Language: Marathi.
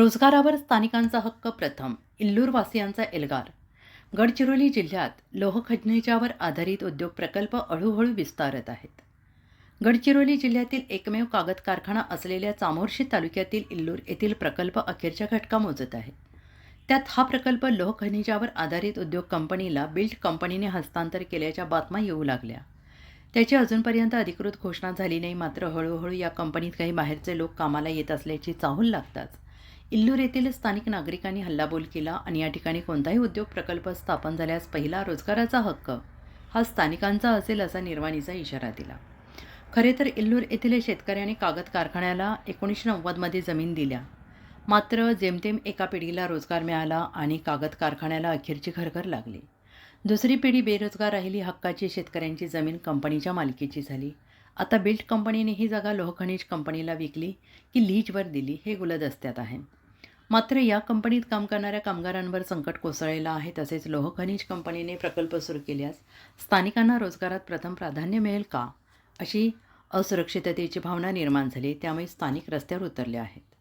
रोजगारावर स्थानिकांचा हक्क प्रथम. इल्लूरवासियांचा एल्गार. गडचिरोली जिल्ह्यात लोहखनिजावर आधारित उद्योग प्रकल्प हळूहळू विस्तारत आहेत. गडचिरोली जिल्ह्यातील एकमेव कागद कारखाना असलेल्या चामोर्शी तालुक्यातील इल्लूर येथील प्रकल्प अखेरच्या घटका मोजत आहे. त्यात हा प्रकल्प लोहखनिजावर आधारित उद्योग कंपनीला बिल्ड कंपनीने हस्तांतर केल्याच्या बातम्या येऊ लागल्या. त्याची अजूनपर्यंत अधिकृत घोषणा झाली नाही. मात्र हळूहळू या कंपनीत काही बाहेरचे लोक कामाला येत असल्याची चाहूल लागताच इल्लूर येथील स्थानिक नागरिकांनी हल्लाबोल केला आणि या ठिकाणी कोणताही उद्योग प्रकल्प स्थापन झाल्यास पहिला रोजगाराचा हक्क हा स्थानिकांचा असेल असा निर्वाणीचा इशारा दिला. खरे तर इल्लूर येथील शेतकऱ्यांनी कागद कारखान्याला 1990मध्ये जमीन दिल्या. मात्र जेमतेम एका पिढीला रोजगार मिळाला आणि कागद कारखान्याला अखेरची घरघर लागली. दुसरी पिढी बेरोजगार राहिली. हक्काची शेतकऱ्यांची जमीन कंपनीच्या मालकीची झाली. आता बिल्ड कंपनीने ही जागा लोहखनिज कंपनीला विकली की लीजवर दिली हे गुलदस्त्यात आहे. मात्र या कंपनीत काम करणाऱ्या कामगारांवर संकट कोसळलेलं आहे. तसेच लोहखनिज कंपनीने प्रकल्प सुरू केल्यास स्थानिकांना रोजगारात प्रथम प्राधान्य मिळेल का, अशी असुरक्षिततेची भावना निर्माण झाली. त्यामुळे स्थानिक रस्त्यावर उतरले आहेत.